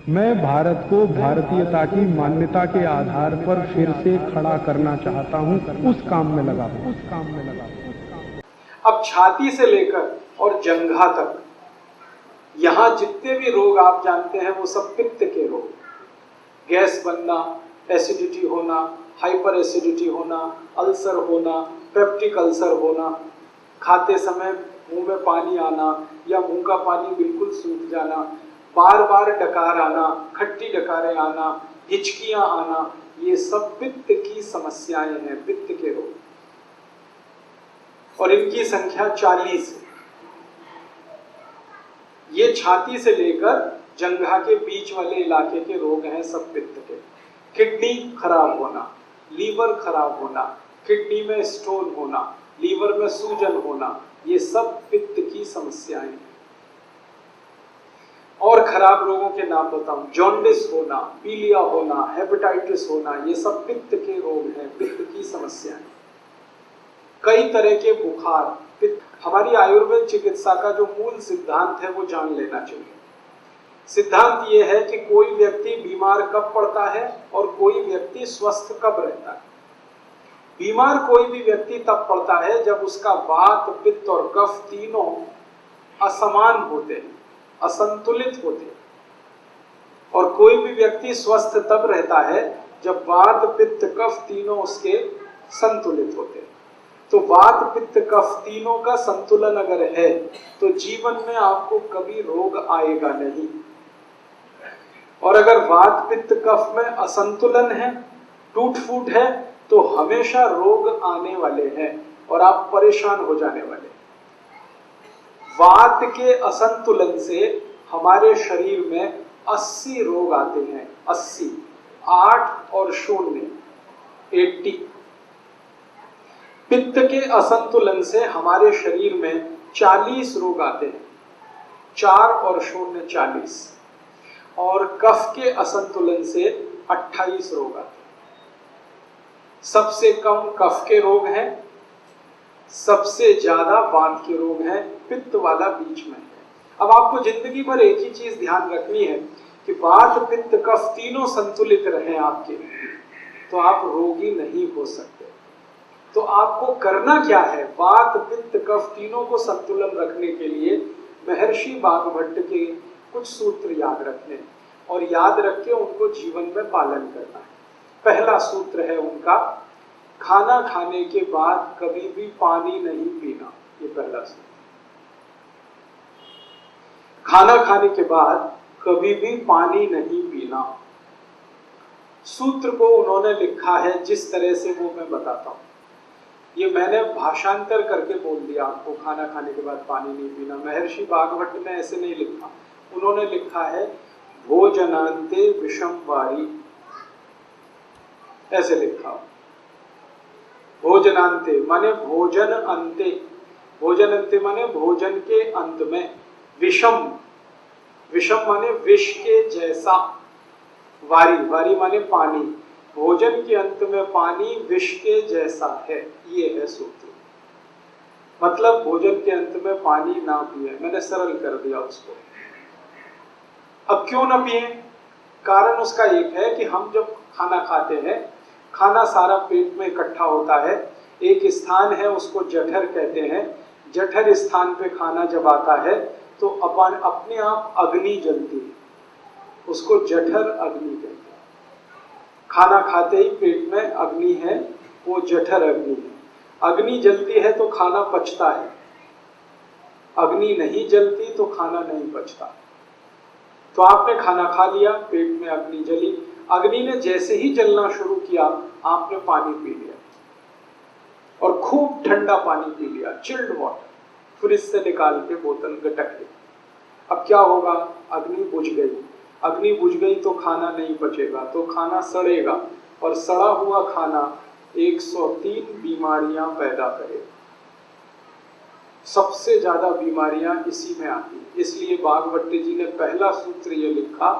मैं भारत को भारतीयता की मान्यता के आधार पर फिर से खड़ा करना चाहता हूं, उस काम में लगा हूं। अब छाती से लेकर और जंघा तक यहां जितने भी रोग आप जानते हैं वो सब पित्त के रोग। गैस बनना, एसिडिटी होना, हाइपर एसिडिटी होना, अल्सर होना, पेप्टिक अल्सर होना, खाते समय मुंह में पानी आना या मुंह का पानी बिल्कुल सूख जाना, बार बार डकार आना, खट्टी डकारें आना, हिचकियां आना, ये सब पित्त की समस्याएं हैं, पित्त के रोग। और इनकी संख्या 40 है। ये छाती से लेकर जंघा के बीच वाले इलाके के रोग हैं, सब पित्त के। किडनी खराब होना, लीवर खराब होना, किडनी में स्टोन होना, लीवर में सूजन होना, ये सब पित्त की समस्याएं हैं। और खराब रोगों के नाम बताऊं, जॉन्डिस होना, पीलिया होना, हेपेटाइटिस होना, ये सब पित्त के रोग हैं, पित्त की समस्याएं। कई तरह के बुखार, पित्त। हमारी आयुर्वेद चिकित्सा का जो मूल सिद्धांत है वो जान लेना चाहिए। सिद्धांत ये है कि कोई व्यक्ति बीमार कब पड़ता है और कोई व्यक्ति स्वस्थ कब रहता है। बीमार कोई भी व्यक्ति तब पड़ता है जब उसका वात, पित्त और कफ तीनों असमान होते हैं, असंतुलित होते हैं। और कोई भी व्यक्ति स्वस्थ तब रहता है जब वात, पित्त, कफ तीनों उसके संतुलित होते हैं। तो वात, पित्त, कफ तीनों का संतुलन अगर है तो जीवन में आपको कभी रोग आएगा नहीं। और अगर वात, पित्त, कफ में असंतुलन है, टूट फूट है, तो हमेशा रोग आने वाले हैं और आप परेशान हो जाने वाले। वात के असंतुलन से हमारे शरीर में 80 रोग आते हैं। 80, 8 और 0, 80। पित्त के असंतुलन से हमारे शरीर में 40 रोग आते हैं। 4 और 0, 40। और कफ के असंतुलन से 28 रोग आते हैं। सबसे कम कफ के रोग हैं, सबसे ज्यादा वात के रोग हैं, पित्त वाला बीच में है। अब आपको जिंदगी भर एक ही चीज ध्यान रखनी है कि वात, पित्त, कफ तीनों संतुलित रहें आपके, तो आप रोगी नहीं हो सकते। तो आपको करना क्या है? वात, पित्त, कफ तीनों को संतुलन रखने के लिए महर्षि वाग्भट के कुछ सूत्र याद रखने और याद रख के उनको जीवन में पालन करना है। पहला सूत्र है उनका, खाना खाने के बाद कभी भी पानी नहीं पीना। ये पहला सूत्र। खाना खाने के बाद कभी भी पानी नहीं पीना। सूत्र को उन्होंने लिखा है जिस तरह से वो मैं बताता हूं। ये मैंने भाषांतर करके बोल दिया आपको, खाना खाने के बाद पानी नहीं पीना। महर्षि वाग्भट ने ऐसे नहीं लिखा। उन्होंने लिखा है भोजनांते विषम वारी, ऐसे लिखा। भोजनांते माने भोजन अंते, भोजन अंते माने भोजन के अंत में। विषम, विषम माने विष के जैसा। वारी, वारी माने पानी। भोजन के अंत में पानी विष के जैसा है, ये है सूत्र। मतलब भोजन के अंत में पानी ना पिए। मैंने सरल कर दिया उसको। अब क्यों ना पिए? कारण उसका एक है कि हम जब खाना खाते हैं, खाना सारा पेट में इकट्ठा होता है। एक स्थान है उसको जठर कहते हैं। जठर स्थान पे खाना जब आता है तो अपने आप अग्नि जलती है, उसको जठर अग्नि कहते हैं। खाना खाते ही पेट में अग्नि है, वो जठर अग्नि है। अग्नि जलती है तो खाना पचता है, अग्नि नहीं जलती तो खाना नहीं पचता। तो आपने खाना खा लिया, पेट में अग्नि जली, अग्नि ने जैसे ही जलना शुरू किया आपने पानी पी लिया और खूब ठंडा पानी पी लिया, चिल्ड वाटर, फ्रिज से निकाल के बोतल गटक ली। अब क्या होगा? अग्नि बुझ गई। अग्नि बुझ गई तो खाना नहीं पचेगा, तो खाना सड़ेगा और सड़ा हुआ खाना 103 बीमारियां पैदा करेगा। सबसे ज्यादा बीमारियां इसी में आती हैं। इसलिए वाग्भट जी ने पहला सूत्र ये लिखा,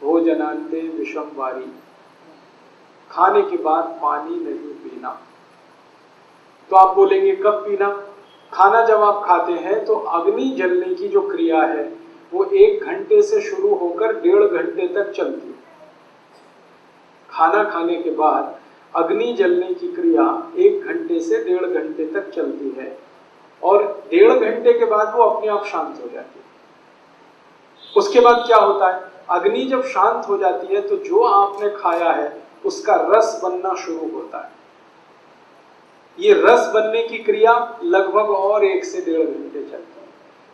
भोजनांते विषम वारी, खाने के बाद पानी नहीं पीना। तो आप बोलेंगे कब पीना? खाना जब आप खाते हैं तो अग्नि जलने की जो क्रिया है वो 1 घंटे से शुरू होकर 1.5 घंटे तक चलती है। खाना खाने के बाद अग्नि जलने की क्रिया 1 घंटे से 1.5 घंटे तक चलती है और 1.5 घंटे के बाद वो अपने आप शांत हो जाती है। उसके बाद क्या होता है, अग्नि जब शांत हो जाती है तो जो आपने खाया है उसका रस बनना शुरू होता है। ये रस बनने की क्रिया लगभग और 1 से 1.5 घंटे चलती है।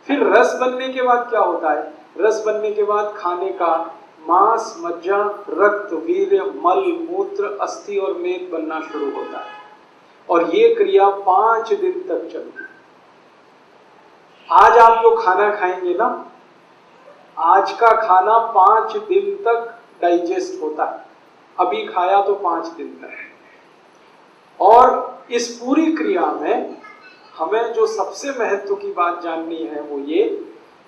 फिर रस बनने के बाद क्या होता है, रस बनने के बाद खाने का मांस, मज्जा, रक्त, वीर्य, मल, मूत्र, अस्थि और मेद बनना शुरू होता है और ये क्रिया 5 दिन तक चलती है। आज आप जो खाना खाएंगे ना, आज का खाना 5 दिन तक डाइजेस्ट होता है। अभी खाया तो 5 दिन तक। और इस पूरी क्रिया में हमें जो सबसे महत्व की बात जाननी है वो ये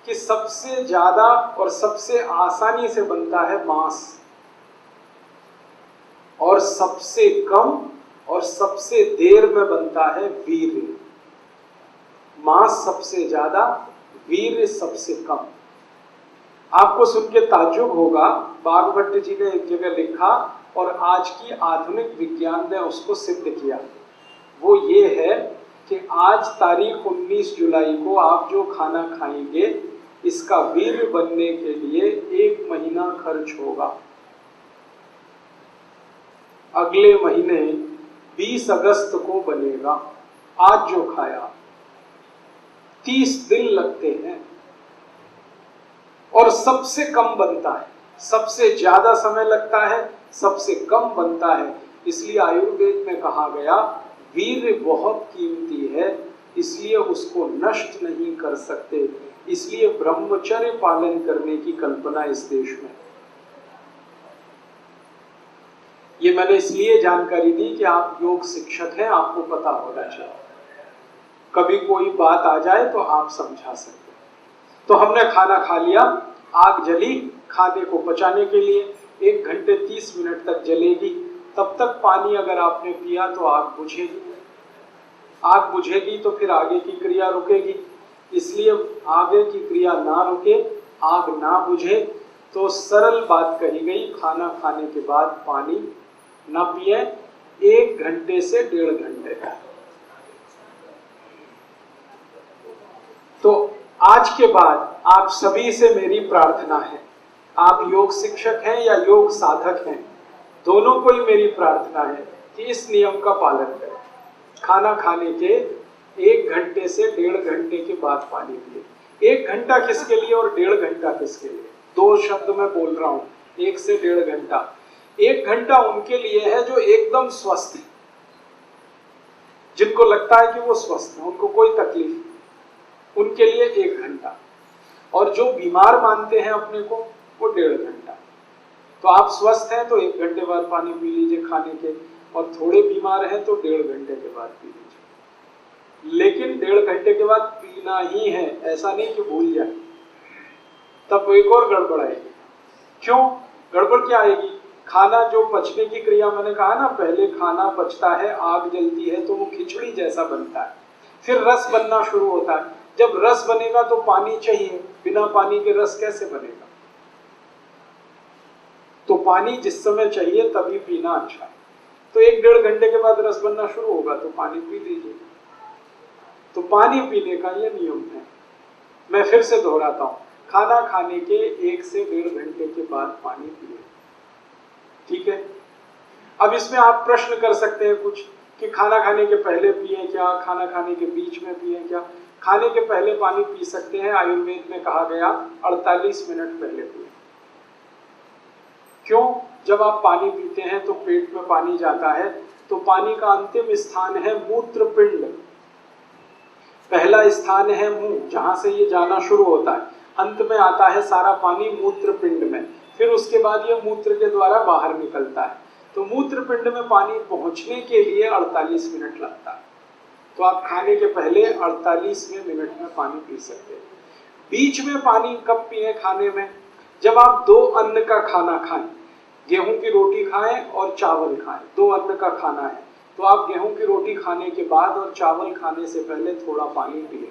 कि सबसे ज्यादा और सबसे आसानी से बनता है मांस और सबसे कम और सबसे देर में बनता है वीर्य। मांस सबसे ज्यादा, वीर्य सबसे कम। आपको सुन के ताज्जुब होगा, बागभट्ट जी ने एक जगह लिखा और आज की आधुनिक विज्ञान ने उसको सिद्ध किया। वो ये है कि आज तारीख 19 जुलाई को आप जो खाना खाएंगे इसका वीर्य बनने के लिए 1 महीना खर्च होगा। अगले महीने 20 अगस्त को बनेगा। आज जो खाया 30 दिन लगते हैं और सबसे कम बनता है। सबसे ज्यादा समय लगता है, सबसे कम बनता है। इसलिए आयुर्वेद में कहा गया वीर्य बहुत कीमती है, इसलिए उसको नष्ट नहीं कर सकते। इसलिए ब्रह्मचर्य पालन करने की कल्पना इस देश में। ये मैंने इसलिए जानकारी दी कि आप योग शिक्षक हैं, आपको पता होना चाहिए। कभी कोई बात आ जाए तो आप समझा सकते हैं। तो हमने खाना खा लिया, आग जली, खाने को पचाने के लिए 1 घंटे 30 मिनट तक जलेगी। तब तक पानी अगर आपने पिया तो आग बुझेगी। आग बुझेगी तो फिर आगे की क्रिया रुकेगी। इसलिए आगे की क्रिया ना रुके, आग ना बुझे, तो सरल बात कही गई, खाना खाने के बाद पानी ना पिए 1 घंटे से 1.5 घंटे तक। तो आज के बाद आप सभी से मेरी प्रार्थना है, आप योग शिक्षक हैं या योग साधक हैं, दोनों को ही मेरी प्रार्थना है कि इस नियम का पालन करें। खाना खाने के 1 घंटे से 1.5 घंटे के बाद पानी पिए। 1 घंटा किसके लिए और 1.5 घंटा किसके लिए? 2 शब्द मैं बोल रहा हूं, 1 से 1.5 घंटा। 1 घंटा उनके लिए है जो एकदम स्वस्थ है, जिनको लगता है कि वो स्वस्थ है, उनको कोई तकलीफ नहीं, उनके लिए 1 घंटा। और जो बीमार मानते हैं अपने को, वो 1.5 घंटा। तो आप स्वस्थ हैं तो 1 घंटे बाद पानी पी लीजिए खाने के, और थोड़े बीमार हैं तो 1.5 घंटे के बाद पी लीजिए। लेकिन 1.5 घंटे के बाद पीना ही है, ऐसा नहीं कि भूल जाए, तब एक और गड़बड़ आएगी। क्यों गड़बड़ क्या आएगी? खाना जो पचने की क्रिया, मैंने कहा ना, पहले खाना पचता है, आग जलती है तो वो खिचड़ी जैसा बनता है, फिर रस बनना शुरू होता है। जब रस बनेगा तो पानी चाहिए, बिना पानी के रस कैसे बनेगा? तो पानी जिस समय चाहिए तभी पीना अच्छा है। तो 1-1.5 घंटे के बाद रस बनना शुरू होगा तो पानी पी लीजिए। तो पानी पीने का ये नियम है। मैं फिर से दोहराता हूं, खाना खाने के 1 से 1.5 घंटे के बाद पानी पिए। ठीक है? अब इसमें आप प्रश्न कर सकते हैं कुछ कि खाना खाने के पहले पिए क्या, खाना खाने के बीच में पिए क्या? खाने के पहले पानी पी सकते हैं, आयुर्वेद में कहा गया 48 मिनट पहले पिए। क्यों? जब आप पानी पीते हैं तो पेट में पानी जाता है, तो पानी का अंतिम स्थान है मूत्रपिंड। पहला स्थान है मुंह, जहां से ये जाना शुरू होता है। अंत में आता है सारा पानी मूत्रपिंड में, फिर उसके बाद ये मूत्र के द्वारा बाहर निकलता है। तो मूत्रपिंड में पानी पहुंचने के लिए 48 मिनट लगता है। तो आप खाने के पहले 48वें मिनट में पानी पी सकते हैं। बीच में पानी कब पिए खाने में? जब आप 2 अन्न का खाना खाएं, गेहूं की रोटी खाएं और चावल खाएं, 2 अन्न का खाना है, तो आप गेहूं की रोटी खाने के बाद और चावल खाने से पहले थोड़ा पानी पिए।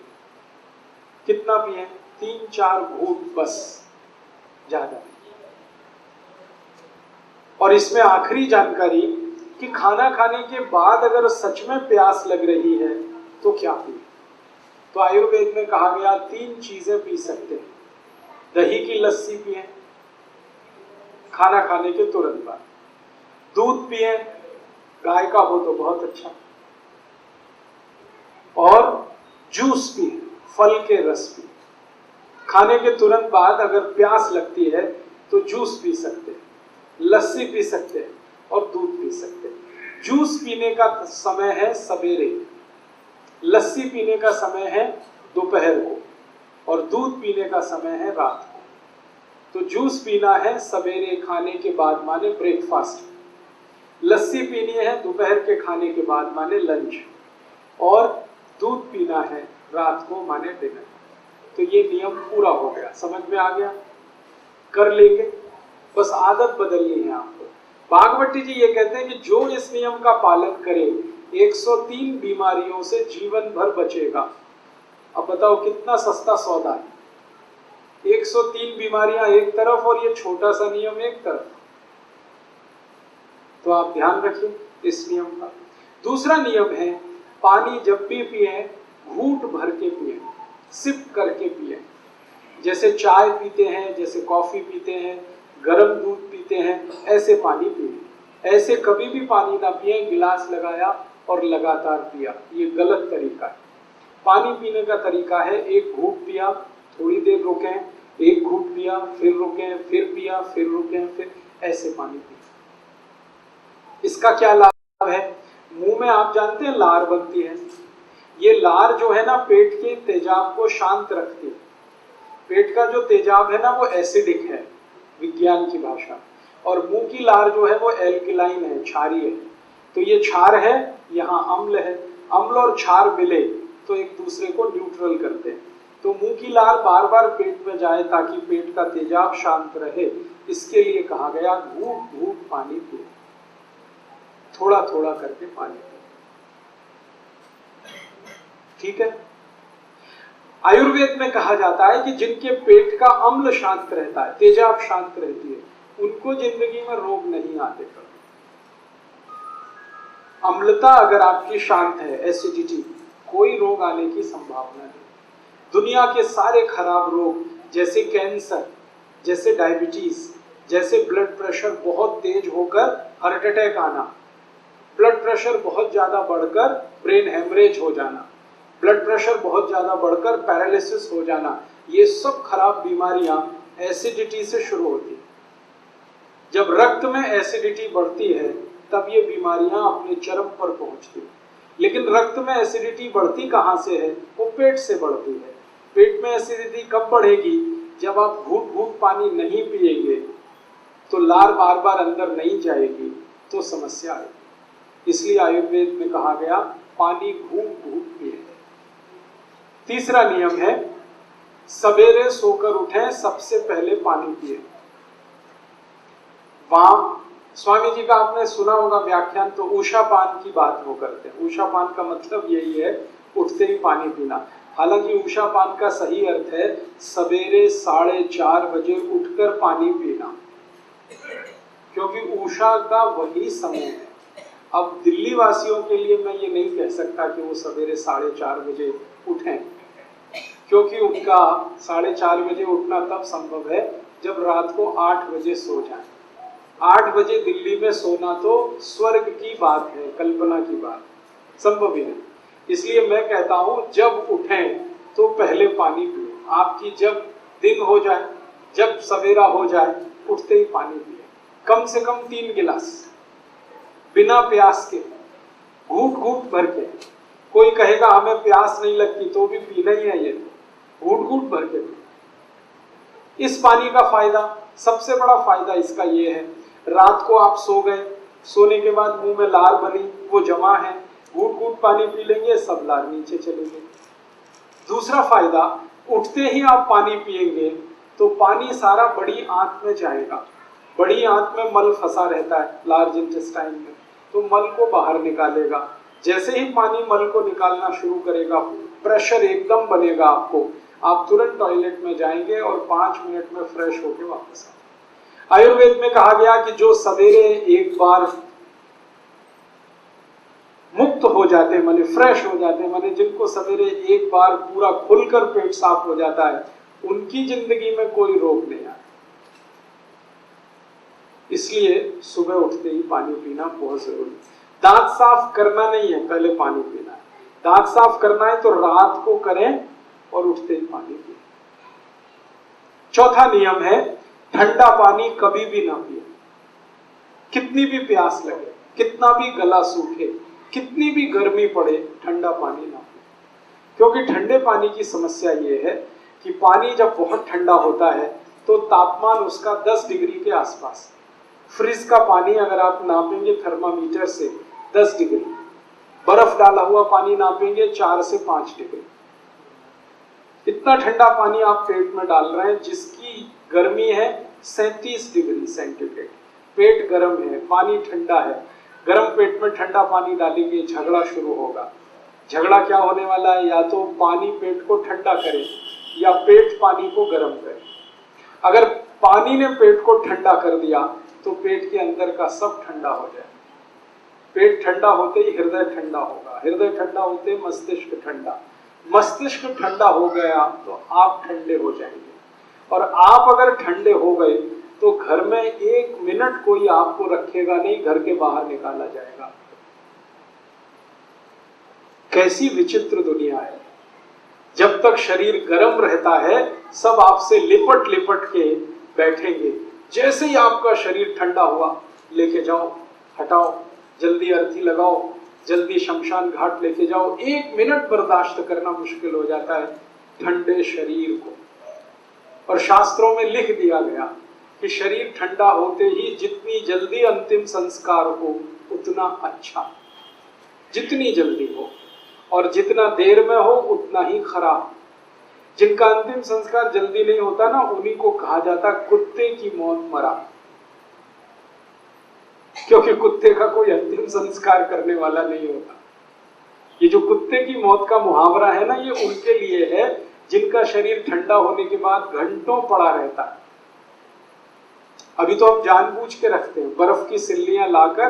कितना पिए? 3-4 घूंट बस, ज्यादा नहीं। और इसमें आखिरी जानकारी कि खाना खाने के बाद अगर सच में प्यास लग रही है तो क्या पिए। तो आयुर्वेद में कहा गया 3 चीजें पी सकते हैं। दही की लस्सी पिए खाना खाने के तुरंत बाद, दूध पिए, गाय का हो तो बहुत अच्छा, और जूस पिए, फल के रस पिए। खाने के तुरंत बाद अगर प्यास लगती है तो जूस पी सकते हैं, लस्सी पी सकते हैं और दूध पी सकते हैं। जूस पीने का समय है सवेरे, लस्सी पीने का समय है दोपहर को, और दूध पीने का समय है रात को। तो जूस पीना है सवेरे खाने के बाद माने ब्रेकफास्ट, लस्सी पीनी है दोपहर के खाने के बाद माने लंच, और दूध पीना है रात को माने डिनर। तो ये नियम पूरा हो गया, समझ में आ गया, कर लेंगे, बस आदत बदलनी है आपको। भागवती जी ये कहते हैं कि जो इस नियम का पालन करे 103 बीमारियों से जीवन भर बचेगा। अब बताओ कितना सस्ता सौदा है, 103 बीमारियां एक तरफ और ये छोटा सा नियम एक तरफ। तो आप ध्यान रखिए इस नियम का। दूसरा नियम है, पानी जब भी पिए घूंट भर के पिए, सिप करके पिए। जैसे चाय पीते हैं, जैसे कॉफी पीते हैं, गर्म दूध पीते हैं, ऐसे पानी पिए। ऐसे कभी भी पानी ना पिए गिलास लगाया और लगातार पिया, ये गलत तरीका है। पानी पीने का तरीका है, एक घूंट पिया, थोड़ी देर रुके, एक घूंट पिया, फिर रुके, फिर पिया, फिर रुके, फिर ऐसे पानी पिए। इसका क्या लाभ है? मुंह में आप जानते हैं लार बनती है, ये लार जो है ना पेट के तेजाब को शांत रखती है। पेट का जो तेजाब है ना वो एसिडिक है विज्ञान की भाषा, और मुंह की लार जो है वो एल्कलाइन है, क्षारीय है। तो ये क्षार है, यहाँ अम्ल है, अम्ल और क्षार मिले तो एक दूसरे को न्यूट्रल करते हैं। तो मुंह की लार बार बार पेट में जाए ताकि पेट का तेजाब शांत रहे, इसके लिए कहा गया घूंट घूंट पानी पिए, थोड़ा थोड़ा करके पानी पिए। ठीक है। आयुर्वेद में कहा जाता है कि जिनके पेट का अम्ल शांत रहता है, तेजाब शांत रहती है, उनको जिंदगी में रोग नहीं आते कभी। अम्लता अगर आपकी शांत है, एसिडिटी, कोई रोग आने की संभावना नहीं। दुनिया के सारे खराब रोग जैसे कैंसर, जैसे डायबिटीज, जैसे ब्लड प्रेशर बहुत तेज होकर हार्ट अटैक आना, ब्लड प्रेशर बहुत ज्यादा बढ़कर ब्रेन हेमरेज हो जाना, ब्लड प्रेशर बहुत ज्यादा बढ़कर पैरालिसिस हो जाना, ये सब खराब बीमारियां एसिडिटी से शुरू होती है। जब रक्त में एसिडिटी बढ़ती है तब ये बीमारियां अपने चरम पर पहुंचती है। लेकिन रक्त में एसिडिटी बढ़ती कहां से है? वो पेट से बढ़ती है। पेट में एसिडिटी कब बढ़ेगी? जब आप घूंट घूंट पानी नहीं पिएंगे तो लार बार बार अंदर नहीं जाएगी तो समस्या आएगी। इसलिए आयुर्वेद में कहा गया पानी घूंट घूंट पिए। तीसरा नियम है, सवेरे सोकर उठें सबसे पहले पानी पिए। वाम, स्वामी जी का आपने सुना होगा व्याख्यान, तो उषा पान की बात वो करते हैं। उषा पान का मतलब यही है उठते ही पानी पीना। हालांकि उषा पान का सही अर्थ है सवेरे 4:30 बजे उठकर पानी पीना, क्योंकि उषा का वही समय है। अब दिल्ली वासियों के लिए मैं ये नहीं कह सकता कि वो सवेरे 4:30 बजे उठें, क्योंकि उनका 4:30 बजे उठना तब संभव है जब रात को 8 बजे सो जाएं। 8 बजे दिल्ली में सोना तो स्वर्ग की बात है, कल्पना की बात, संभव ही नहीं। इसलिए मैं कहता हूं जब उठें तो पहले पानी पिए। आपकी जब दिन हो जाए, जब सवेरा हो जाए, उठते ही पानी पिए, कम से कम 3 गिलास, बिना प्यास के, घूंट घूंट भर के। कोई कहेगा हमें प्यास नहीं लगती, तो भी पीना ही है, ये घूंट घूंट भर के। इस पानी का फायदा, सबसे बड़ा फायदा इसका ये है, रात को आप सो गए, सोने के बाद मुंह में लार बनी, वो जमा है, घूंट घूंट पानी पी लेंगे, सब लार नीचे चलेंगे। दूसरा फायदा, उठते ही आप पानी पिएंगे तो पानी सारा बड़ी आंत में जाएगा। बड़ी आंत में मल फंसा रहता है, लार्ज इंटेस्टाइन में, तो मल को बाहर निकालेगा। जैसे ही पानी मल को निकालना शुरू करेगा, प्रेशर एकदम बनेगा आपको, आप तुरंत टॉयलेट में जाएंगे और 5 मिनट में फ्रेश होकर वापस आएंगे। आयुर्वेद में कहा गया कि जो सवेरे एक बार मुक्त हो जाते माने फ्रेश हो जाते माने जिनको सवेरे एक बार पूरा खुलकर पेट साफ हो जाता है, उनकी जिंदगी में कोई रोग नहीं आता। इसलिए सुबह उठते ही पानी पीना बहुत जरूरी है। दांत साफ करना नहीं है, पहले पानी पीना है। दांत साफ करना है तो रात को करें और उठते ही पानी पिए। चौथा नियम है, ठंडा पानी कभी भी ना पिए। कितनी भी प्यास लगे, कितना भी गला सूखे, कितनी भी गर्मी पड़े, ठंडा पानी ना पिए। क्योंकि ठंडे पानी की समस्या ये है कि पानी जब बहुत ठंडा होता है तो तापमान उसका 10 डिग्री के आसपास। फ्रिज का पानी अगर आप नापेंगे थर्मामीटर से 10 डिग्री, बर्फ डाला हुआ पानी नापेंगे 4 से 5 डिग्री। इतना ठंडा पानी आप पेट में डाल रहे हैं जिसकी गर्मी है 37 डिग्री सेंटीग्रेड। पेट गर्म है, पानी ठंडा है। गर्म पेट में ठंडा पानी डालेंगे, झगड़ा शुरू होगा। झगड़ा क्या होने वाला है, या तो पानी पेट को ठंडा करे या पेट पानी को गर्म करे। अगर पानी ने पेट को ठंडा कर दिया तो पेट के अंदर का सब ठंडा हो जाए। पेट ठंडा होते ही हृदय ठंडा होगा, हृदय ठंडा होते ही मस्तिष्क ठंडा, मस्तिष्क ठंडा हो गया तो आप ठंडे हो जाएंगे। और आप अगर ठंडे हो गए तो घर में 1 मिनट कोई आपको रखेगा नहीं, घर के बाहर निकाला जाएगा। कैसी विचित्र दुनिया है। जब तक शरीर गर्म रहता है सब आपसे लिपट लिपट के बैठेंगे। जैसे ही आपका शरीर ठंडा हुआ, लेके जाओ, हटाओ, जल्दी अर्थी लगाओ, जल्दी शमशान घाट लेके जाओ। 1 मिनट बर्दाश्त करना मुश्किल हो जाता है ठंडे शरीर को। और शास्त्रों में लिख दिया गया कि शरीर ठंडा होते ही जितनी जल्दी अंतिम संस्कार हो उतना अच्छा, जितनी जल्दी हो, और जितना देर में हो उतना ही खराब। जिनका अंतिम संस्कार जल्दी नहीं होता ना, उन्हीं को कहा जाता कुत्ते की मौत मरा। क्योंकि कुत्ते का कोई अंतिम संस्कार करने वाला नहीं होता। ये जो कुत्ते की मौत का मुहावरा है ना, ये उनके लिए है जिनका शरीर ठंडा होने के बाद घंटों पड़ा रहता है। अभी तो हम जानबूझ के रखते हैं, बर्फ की सिल्लियां लाकर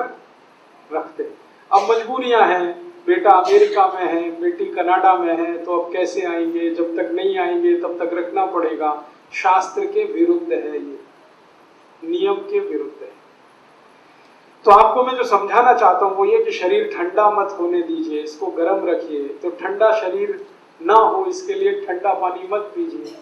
रखते हैं। अब मजबूरियां हैं, बेटा अमेरिका में है, बेटी कनाडा में है, तो अब कैसे आएंगे, जब तक नहीं आएंगे तब तक रखना पड़ेगा। शास्त्र के विरुद्ध है, ये नियम के विरुद्ध है। तो आपको मैं जो समझाना चाहता हूँ वो ये कि शरीर ठंडा मत होने दीजिए, इसको गर्म रखिए। तो ठंडा शरीर ना हो इसके लिए ठंडा पानी मत पीजिए।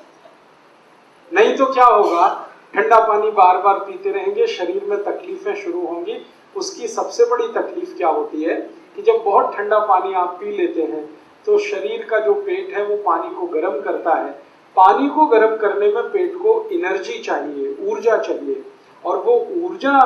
नहीं तो क्या होगा, ठंडा पानी बार बार पीते रहेंगे, शरीर में तकलीफें शुरू होंगी। उसकी सबसे बड़ी तकलीफ क्या होती है कि जब बहुत ठंडा पानी आप पी लेते हैं तो शरीर का जो पेट है वो पानी को गर्म करता है। पानी को गर्म करने में पेट को एनर्जी चाहिए, ऊर्जा चाहिए, और वो ऊर्जा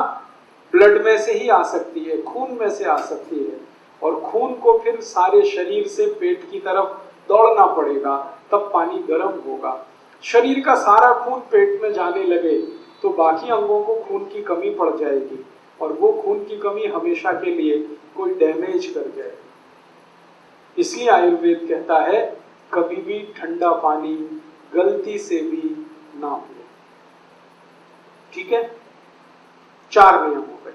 ब्लड में से ही आ सकती है, खून में से आ सकती है। और खून को फिर सारे शरीर से पेट की तरफ दौड़ना पड़ेगा, तब पानी गर्म होगा। शरीर का सारा खून पेट में जाने लगे तो बाकी अंगों को खून की कमी पड़ जाएगी, और वो खून की कमी हमेशा के लिए कोई डैमेज कर जाएगी। इसलिए आयुर्वेद कहता है कभी भी ठंडा पानी गलती से भी ना पिए। ठीक है, 4 नियम हो गए।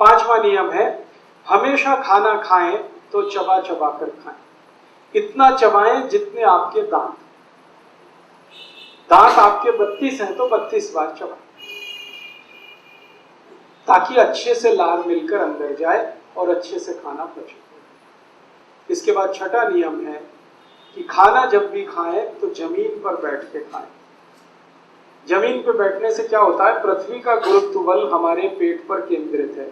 5वां नियम है, हमेशा खाना खाएं तो चबा चबा कर खाएं। इतना चबाएं जितने आपके दांत आपके 32 हैं तो 32 बार चबाएं, ताकि अच्छे से लार मिलकर अंदर जाए और अच्छे से खाना पचे। इसके बाद 6वां नियम है कि खाना जब भी खाएं तो जमीन पर बैठ के खाएं। जमीन पर बैठने से क्या होता है, पृथ्वी का गुरुत्व बल हमारे पेट पर केंद्रित है।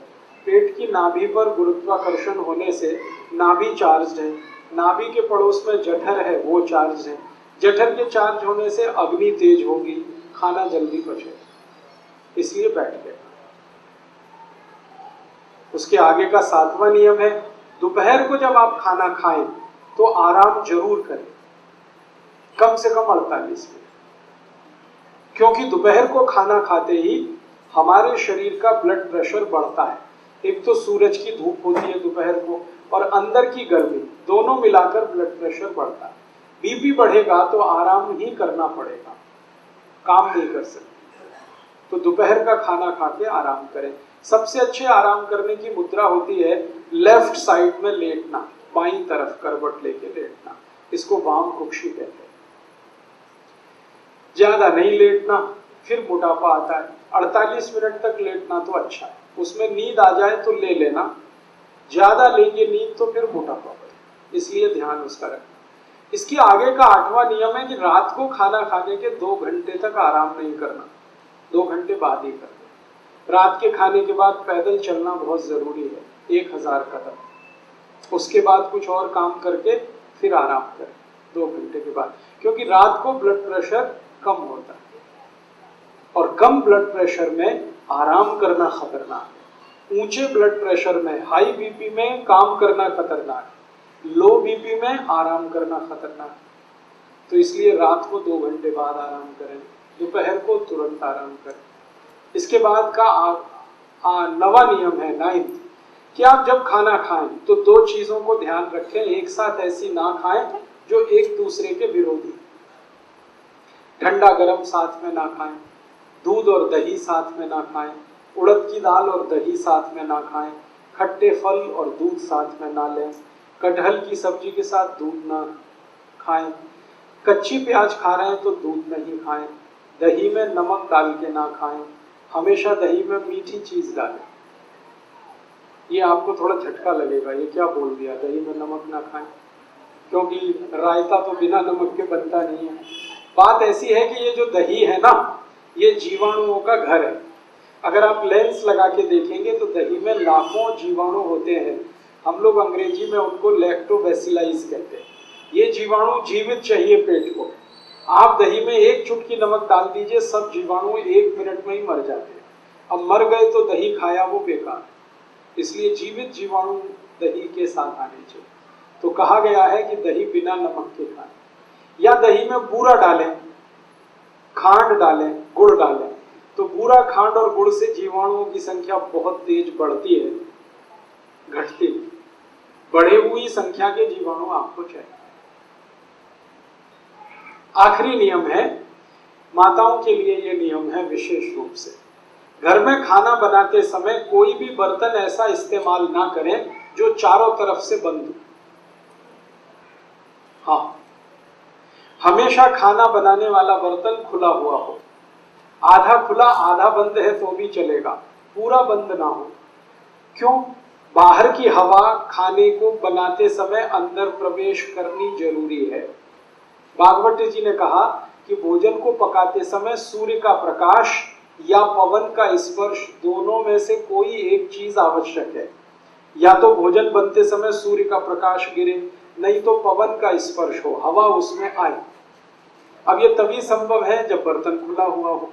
पेट की नाभि पर गुरुत्वाकर्षण होने से नाभि चार्ज है, नाभि के पड़ोस में जठर है वो चार्ज है, जठर के चार्ज होने से अग्नि तेज होगी, खाना जल्दी पचेगा। इसलिए बैठ के। उसके आगे का 7वां नियम है, दोपहर को जब आप खाना खाएं तो आराम जरूर करें, कम से कम 48 मिनट। क्योंकि दोपहर को खाना खाते ही हमारे शरीर का ब्लड प्रेशर बढ़ता है। एक तो सूरज की धूप होती है दोपहर को, और अंदर की गर्मी, दोनों मिलाकर ब्लड प्रेशर बढ़ता है। बीपी बढ़ेगा तो आराम ही करना पड़ेगा, काम नहीं कर सकते। तो दोपहर का खाना खा के आराम करें। सबसे अच्छे आराम करने की मुद्रा होती है लेफ्ट साइड में लेटना, बाईं तरफ करवट लेके लेटना, इसको वाम कुक्षी कहते हैं। ज्यादा नहीं लेटना, फिर मोटापा आता है। 48 मिनट तक लेटना तो अच्छा है, उसमें नींद आ जाए तो ले लेना, ज्यादा लेंगे नींद तो फिर मोटापा बढ़े, इसलिए ध्यान उसका रखना। इसके आगे का 8वां नियम है कि रात को खाना खाने के 2 घंटे तक आराम नहीं करना, 2 घंटे बाद ही करना। रात के खाने के बाद पैदल चलना बहुत जरूरी है, 1000 कदम। उसके बाद कुछ और काम करके फिर आराम करें 2 घंटे के बाद, क्योंकि रात को ब्लड प्रेशर कम होता है और कम ब्लड प्रेशर में आराम करना खतरनाक है। ऊंचे ब्लड प्रेशर में, हाई बीपी में काम करना खतरनाक है, लो बीपी में आराम करना खतरनाक है। तो इसलिए रात को 2 घंटे बाद आराम करें, दोपहर को तुरंत आराम करें। इसके बाद का 9वां नियम है, 9th, कि आप जब खाना खाएं तो 2 चीजों को ध्यान रखें, एक साथ ऐसी ना खाएं जो एक दूसरे के विरोधी। ठंडा गरम साथ में ना खाएं, दूध और दही साथ में ना खाएं, उड़द की दाल और दही साथ में ना खाएं, खट्टे फल और दूध साथ में ना लें, कटहल की सब्जी के साथ दूध ना खाएं, कच्ची प्याज खा रहे हैं तो दूध नहीं खाएं, दही में नमक डाल के ना खाएं, हमेशा दही में मीठी चीज डालें। ये आपको थोड़ा झटका लगेगा, ये क्या बोल दिया, दही में नमक ना खाएं, क्योंकि रायता तो बिना नमक के बनता नहीं है। बात ऐसी है कि ये जो दही है ना, ये जीवाणुओं का घर है। अगर आप लेंस लगा के देखेंगे तो दही में लाखों जीवाणु होते हैं, हम लोग अंग्रेजी में उनको लैक्टोबैसिलाइज कहते हैं। ये जीवाणु जीवित चाहिए पेट को, आप दही में 1 चुटकी नमक डाल दीजिए, सब जीवाणु 1 मिनट में ही मर जाते हैं। अब मर गए तो दही खाया वो बेकार, इसलिए जीवित जीवाणु दही के साथ आने चाहिए। तो कहा गया है कि दही बिना नमक के खाएं, या दही में बूरा डालें, खांड डालें, गुड़ डालें। तो बूरा, खांड और गुड़ से जीवाणुओं की संख्या बहुत तेज बढ़ती है, घटती है। बढ़े हुई संख्या के जीवाणु आपको चाहिए। आखिरी नियम है, माताओं के लिए यह नियम है विशेष रूप से, घर में खाना बनाते समय कोई भी बर्तन ऐसा इस्तेमाल ना करें जो चारों तरफ से बंद हो। हाँ, हमेशा खाना बनाने वाला बर्तन खुला हुआ हो, आधा खुला आधा बंद है तो भी चलेगा, पूरा बंद ना हो। क्यों? बाहर की हवा खाने को बनाते समय अंदर प्रवेश करनी जरूरी है। भागवत जी ने कहा कि भोजन को पकाते समय सूर्य का प्रकाश या पवन का स्पर्श, दोनों में से कोई एक चीज आवश्यक है। या तो भोजन बनते समय सूर्य का प्रकाश गिरे, नहीं तो पवन का स्पर्श हो, हवा उसमें आए। अब ये तभी संभव है जब बर्तन खुला हुआ हो।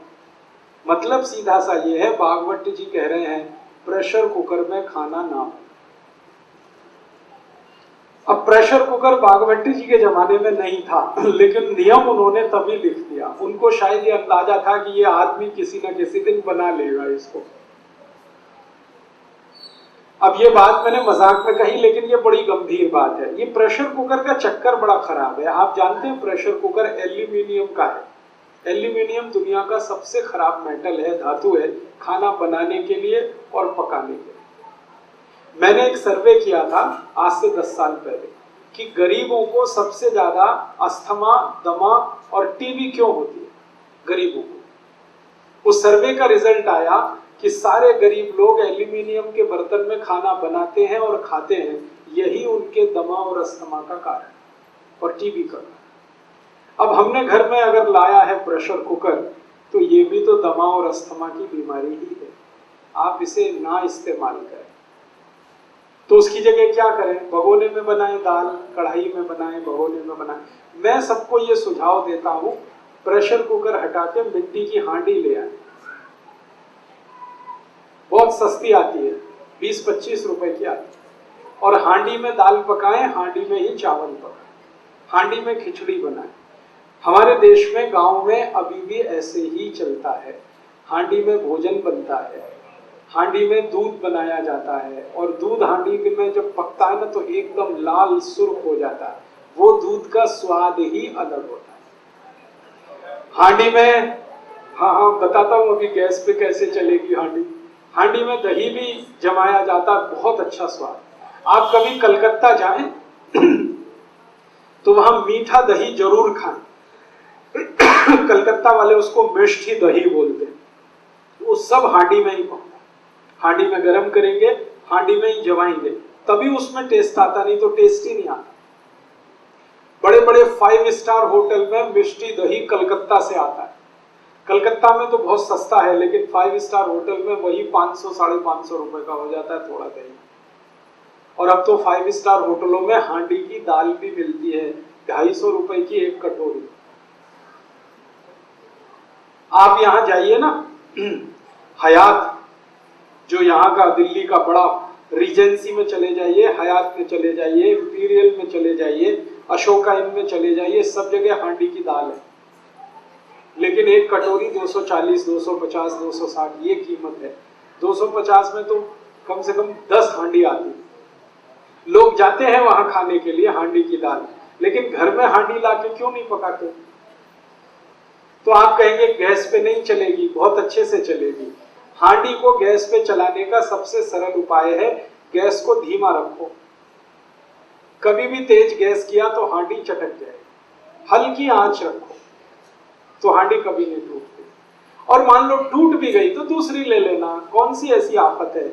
मतलब सीधा सा ये है, भागवत जी कह रहे हैं प्रेशर कुकर में खाना ना हो। अब प्रेशर कुकर भागवत जी के जमाने में नहीं था, लेकिन नियम उन्होंने तभी लिख दिया। उनको शायद ये अंदाजा था कि ये आदमी किसी न किसी दिन बना लेगा इसको। अब ये बात मैंने मजाक में कही, लेकिन ये बड़ी गंभीर बात है। ये प्रेशर कुकर का चक्कर बड़ा खराब है। आप जानते हैं प्रेशर कुकर एल्यूमिनियम का है। एल्यूमिनियम दुनिया का सबसे खराब मेटल है, धातु है, खाना बनाने के लिए और पकाने के लिए। मैंने एक सर्वे किया था आज से 10 साल पहले कि गरीबों को सबसे ज्यादा अस्थमा, दमा और टीबी क्यों होती है गरीबों को। उस सर्वे का रिजल्ट आया कि सारे गरीब लोग एल्यूमिनियम के बर्तन में खाना बनाते हैं और खाते हैं, यही उनके दमा और अस्थमा का कारण और टीबी का कारण। अब हमने घर में अगर लाया है प्रेशर कुकर, तो ये भी तो दमा और अस्थमा की बीमारी ही है। आप इसे ना इस्तेमाल करें। तो उसकी जगह क्या करें? भगोने में बनाएं दाल, कढ़ाई में बनाएं, भगोने में बनाएं। मैं सबको ये सुझाव देता हूं, प्रेशर कुकर हटा के मिट्टी की हांडी ले आए, बहुत सस्ती आती है, 20-25 रुपए की आती है। और हांडी में दाल पकाएं, हांडी में ही चावल पकाएं, हांडी में खिचड़ी बनाएं। हमारे देश में, गांव में अभी भी ऐसे ही चलता है। हांडी में भोजन बनता है, हांडी में दूध बनाया जाता है, और दूध हांडी में जब पकता है ना तो एकदम लाल सुर्ख हो जाता है। वो दूध का स्वाद ही अलग होता है। हांडी में, हाँ बताता हूँ अभी गैस पे कैसे चलेगी हांडी। हांडी में दही भी जमाया जाता, बहुत अच्छा स्वाद। आप कभी कलकत्ता जाएं तो वहां मीठा दही जरूर खाएं। कलकत्ता वाले उसको मिष्ठी दही बोलते हैं। वो सब हांडी में ही पकता है। हांडी में गरम करेंगे, हांडी में ही जमाएंगे, तभी उसमें टेस्ट आता, नहीं तो टेस्ट ही नहीं आता। बड़े बड़े 5 स्टार होटल में मिष्टी दही कलकत्ता से आता है। कलकत्ता में तो बहुत सस्ता है, लेकिन 5 स्टार होटल में वही 500 साढ़े 500 रुपए का हो जाता है थोड़ा दही। और अब तो 5 स्टार होटलों में हांडी की दाल भी मिलती है, 250 रुपए की एक कटोरी। आप यहां जाइए ना, हयात जो यहाँ का दिल्ली का बड़ा रीजेंसी में चले जाइए, हयात में चले जाइए, इंपीरियल में चले जाइए, अशोका इन में चले जाइए, सब जगह हांडी की दाल है। लेकिन एक कटोरी 240, 250, 260 ये कीमत है। 250 में तो कम से कम 10 हांडी आती है। लोग जाते हैं वहां खाने के लिए हांडी की दाल, लेकिन घर में हांडी लाके क्यों नहीं पकाते? तो आप कहेंगे गैस पे नहीं चलेगी, बहुत अच्छे से चलेगी। हांडी को गैस पे चलाने का सबसे सरल उपाय है, गैस को धीमा रखो। कभी भी तेज गैस किया तो हांडी चटक जाए। हल्की आंच रखो तो हांडी कभी नहीं टूटती। और मान लो टूट भी गई तो दूसरी ले लेना, कौन सी ऐसी आफत है।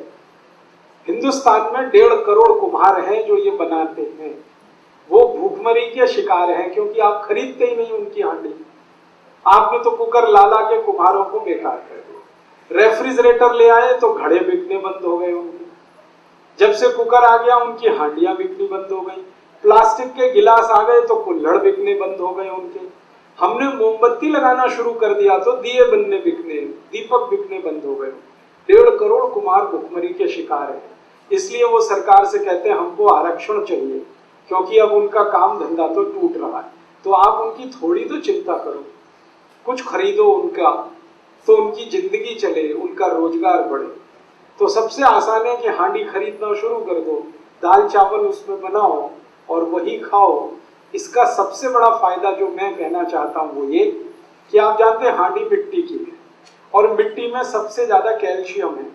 हिंदुस्तान में 1.5 करोड़ कुम्हार हैं जो ये बनाते हैं। वो भूखमरी के शिकार हैं, क्योंकि आप खरीदते ही नहीं उनकी हांडी। आपने तो कुकर ला ला के कुम्हारों को बेकार कर दिया। रेफ्रिजरेटर ले आए तो घड़े बिकने बंद हो गए उनके। जब से कुकर आ गया उनकी हांडियां बिकनी बंद हो गई। प्लास्टिक के गिलास आ गए तो कुल्हड़ बिकने बंद हो गए उनके। हमने मोमबत्ती लगाना शुरू कर दिया तो दिए बनने बिकने, दीपक बिकने बंद हो गए। 1.5 करोड़ कुम्हार भुखमरी के शिकार हैं। इसलिए वो सरकार से कहते हैं हमको आरक्षण चाहिए, क्योंकि अब उनका काम धंधा तो टूट रहा है। तो आप उनकी थोड़ी तो चिंता करो, कुछ खरीदो उनका, तो उनकी जिंदगी चले, उनका रोजगार बढ़े। तो सबसे आसान है कि हांडी खरीदना शुरू कर दो, दाल चावल उसमें बनाओ और वही खाओ। इसका सबसे बड़ा फायदा जो मैं कहना चाहता हूँ वो ये कि आप जानते हैं हांडी मिट्टी की है, और मिट्टी में सबसे ज्यादा कैल्शियम है,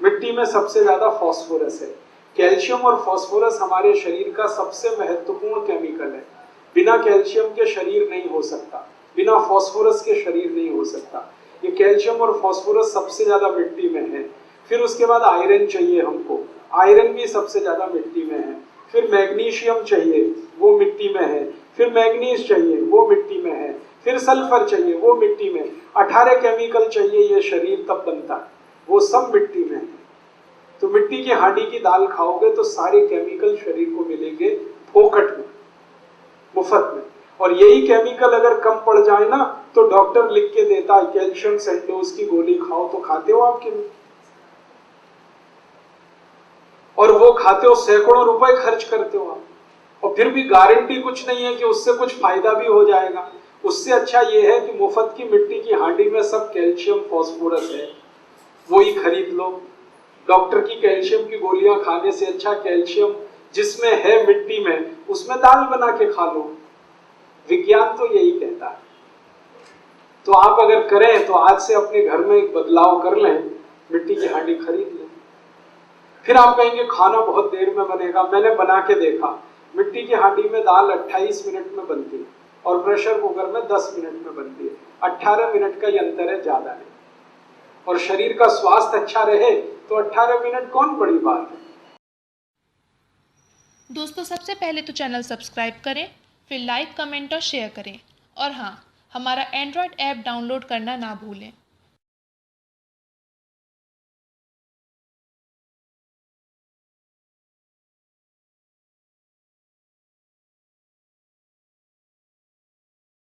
मिट्टी में सबसे ज्यादा फास्फोरस है। कैल्शियम और फास्फोरस हमारे शरीर का सबसे महत्वपूर्ण केमिकल है। बिना कैल्शियम के शरीर नहीं हो सकता, बिना फास्फोरस के शरीर नहीं हो सकता। ये कैल्शियम और फास्फोरस सबसे ज्यादा मिट्टी में है। फिर उसके बाद आयरन चाहिए हमको, आयरन भी सबसे ज्यादा मिट्टी में है। फिर मैग्नीशियम चाहिए, वो मिट्टी में है। फिर मैग्नीज चाहिए, वो मिट्टी में है। फिर सल्फर चाहिए, वो मिट्टी में। 18 केमिकल चाहिए ये शरीर तब बनता है, वो सब मिट्टी में है। तो मिट्टी की हांडी की दाल खाओगे तो सारे केमिकल शरीर को मिलेंगे फोकट में, मुफ्त में। और यही केमिकल अगर कम पड़ जाए ना तो डॉक्टर लिख के देता है कैल्शियम सेंडोज की गोली खाओ, तो खाते हो आपके में, और वो खाते हो, सैकड़ों रुपए खर्च करते हो आप, और फिर भी गारंटी कुछ नहीं है कि उससे कुछ फायदा भी हो जाएगा। उससे अच्छा ये है कि मुफ्त की मिट्टी की हांडी में सब कैल्शियम फास्फोरस है, वही खरीद लो। डॉक्टर की कैल्शियम की गोलियां खाने से अच्छा कैल्शियम जिसमें है मिट्टी में, उसमें दाल बना के खा लो। विज्ञान तो यही कहता है। तो आप अगर करें तो आज से अपने घर में एक बदलाव कर लें, मिट्टी की हांडी खरीद लें। फिर आप कहेंगे खाना बहुत देर में बनेगा, मैंने बना के देखा। मिट्टी की हांडी में दाल 28 मिनट में बनती है और प्रेशर कुकर में 10 मिनट में बनती है। 18 मिनट का ये अंतर है, ज्यादा नहीं। और शरीर का स्वास्थ्य अच्छा रहे तो 18 मिनट कौन बड़ी बात है। दोस्तों, सबसे पहले तो चैनल सब्सक्राइब करें, फिर लाइक, कमेंट और शेयर करें। और हाँ, हमारा एंड्रॉयड ऐप डाउनलोड करना ना भूलें।